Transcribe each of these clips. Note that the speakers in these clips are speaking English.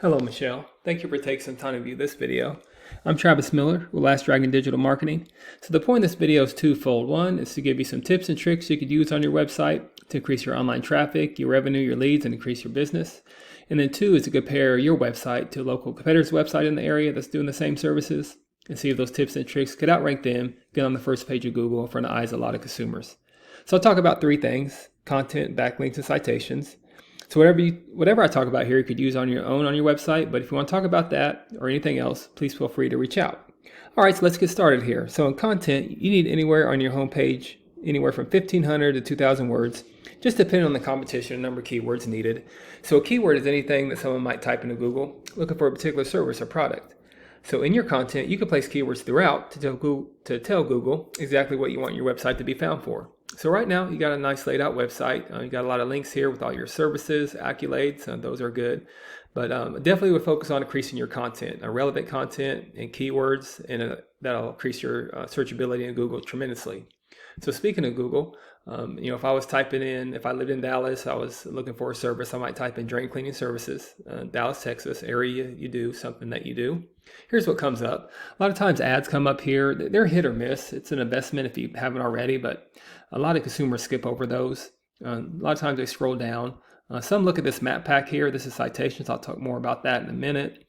Hello, Michelle. Thank you for taking some time to view this video. I'm Travis Miller with Last Dragon Digital Marketing. So the point of this video is twofold. One is to give you some tips and tricks you could use on your website to increase your online traffic, your revenue, your leads, and increase your business. And then two is to compare your website to a local competitor's website in the area that's doing the same services and see if those tips and tricks could outrank them, get on the first page of Google in front of the eyes of a lot of consumers. So I'll talk about three things: content, backlinks, and citations. So whatever I talk about here, you could use on your own on your website. But if you want to talk about that or anything else, please feel free to reach out. All right, so let's get started here. So in content, you need anywhere on your homepage, anywhere from 1,500 to 2,000 words, just depending on the competition and number of keywords needed. So a keyword is anything that someone might type into Google looking for a particular service or product. So in your content, you can place keywords throughout to tell Google exactly what you want your website to be found for. So right now, you got a nice laid out website. You got a lot of links here with all your services, accolades, those are good. But definitely would focus on increasing your content, relevant content and keywords, and that'll increase your searchability in Google tremendously. So speaking of Google, if I was typing in, if I lived in Dallas, I was looking for a service, I might type in drain cleaning services, Dallas, Texas, area you do, something that you do. Here's what comes up. A lot of times ads come up here. They're hit or miss. It's an investment if you haven't already, but a lot of consumers skip over those. A lot of times they scroll down. Some look at this map pack here. This is Citations. I'll talk more about that in a minute.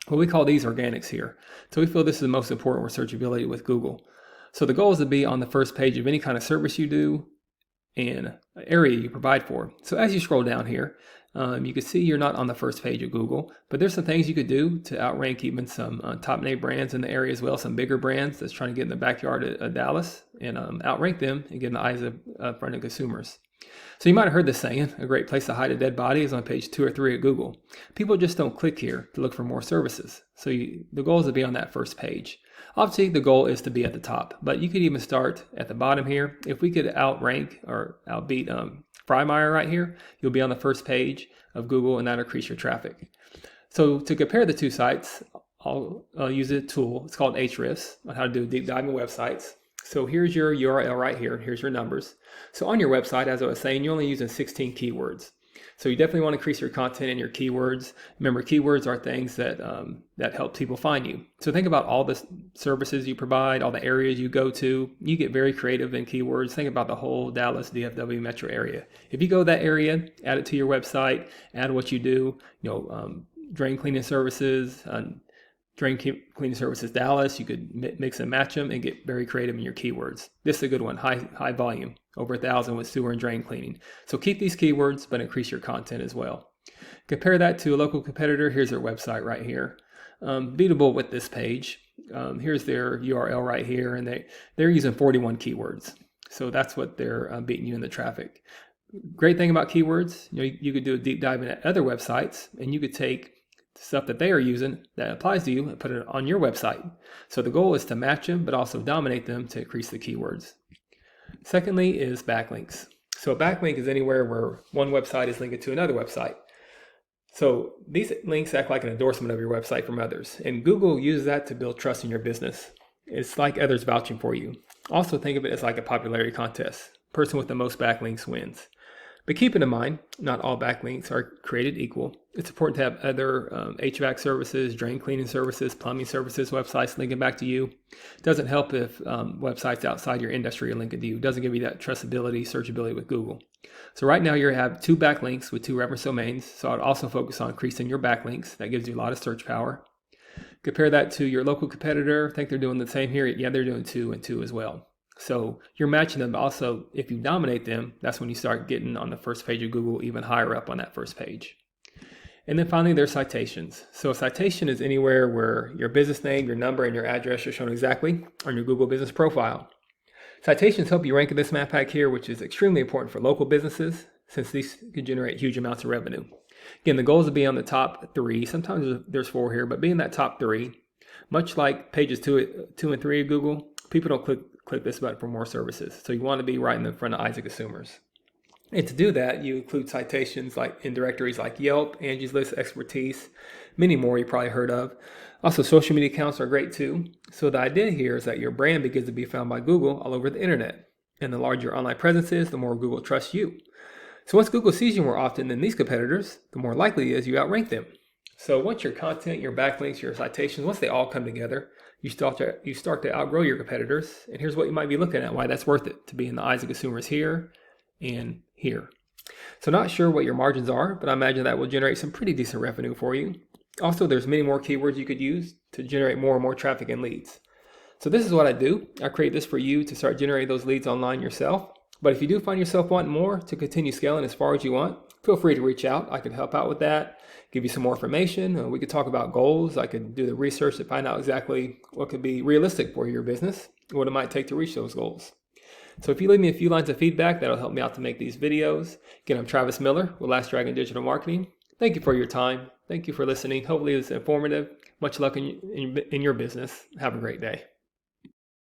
Well, we call these organics here. So we feel this is the most important with searchability with Google. So the goal is to be on the first page of any kind of service you do and area you provide for. So as you scroll down here, you can see you're not on the first page of Google, but there's some things you could do to outrank even some top name brands in the area as well, some bigger brands that's trying to get in the backyard of Dallas and outrank them and get in the eyes of front of consumers. So you might have heard this saying, a great place to hide a dead body is on page 2 or 3 of Google. People just don't click here to look for more services. So the goal is to be on that first page. Obviously, the goal is to be at the top, but you could even start at the bottom here. If we could outrank or outbeat Frymire right here, you'll be on the first page of Google and that'll increase your traffic. So to compare the two sites, I'll use a tool. It's called Ahrefs on how to do a deep dive in websites. So here's your URL right here. Here's your numbers. So on your website, as I was saying, you're only using 16 keywords. So you definitely want to increase your content and your keywords. Remember, keywords are things that help people find you. So think about all the services you provide, all the areas you go to. You get very creative in keywords. Think about the whole Dallas DFW metro area. If you go to that area, add it to your website, add what you do, drain cleaning services, drain cleaning services Dallas, you could mix and match them and get very creative in your keywords. This is a good one, high volume, over 1,000 with sewer and drain cleaning. So keep these keywords, but increase your content as well. Compare that to a local competitor. Here's their website right here. Beatable with this page. Here's their URL right here, and they're using 41 keywords. So that's what they're beating you in the traffic. Great thing about keywords, you could do a deep dive into other websites, and you could take stuff that they are using that applies to you and put it on your website. So the goal is to match them, but also dominate them to increase the keywords. Secondly is backlinks. So a backlink is anywhere where one website is linked to another website. So these links act like an endorsement of your website from others, and Google uses that to build trust in your business. It's like others vouching for you. Also think of it as like a popularity contest. Person with the most backlinks wins. But keep it in mind, not all backlinks are created equal. It's important to have other HVAC services, drain cleaning services, plumbing services, websites linking back to you. It doesn't help if websites outside your industry are linking to you. It doesn't give you that trustability, searchability with Google. So right now you have 2 backlinks with 2 reference domains. So I'd also focus on increasing your backlinks. That gives you a lot of search power. Compare that to your local competitor. I think they're doing the same here. Yeah, they're doing 2 and 2 as well. So you're matching them. Also, if you dominate them, that's when you start getting on the first page of Google, even higher up on that first page. And then finally, there's citations. So a citation is anywhere where your business name, your number, and your address are shown exactly on your Google business profile. Citations help you rank in this map pack here, which is extremely important for local businesses since these can generate huge amounts of revenue. Again, the goal is to be on the top 3. Sometimes there's 4 here, but be in that top 3. Much like pages 2 and 3 of Google, people don't click this button for more services. So you want to be right in the front of eyes of consumers. And to do that, you include citations like in directories like Yelp, Angie's List, Expertise, many more you probably heard of. Also, social media accounts are great too. So the idea here is that your brand begins to be found by Google all over the internet. And the larger your online presence is, the more Google trusts you. So once Google sees you more often than these competitors, the more likely it is you outrank them. So once your content, your backlinks, your citations, once they all come together, you start to outgrow your competitors. And here's what you might be looking at, why that's worth it to be in the eyes of consumers here and here. So not sure what your margins are, but I imagine that will generate some pretty decent revenue for you. Also, there's many more keywords you could use to generate more and more traffic and leads. So this is what I do. I create this for you to start generating those leads online yourself. But if you do find yourself wanting more to continue scaling as far as you want, feel free to reach out. I can help out with that, give you some more information. We could talk about goals. I could do the research to find out exactly what could be realistic for your business, what it might take to reach those goals. So if you leave me a few lines of feedback, that'll help me out to make these videos. Again, I'm Travis Miller with Last Dragon Digital Marketing. Thank you for your time. Thank you for listening. Hopefully it was informative. Much luck in your business. Have a great day.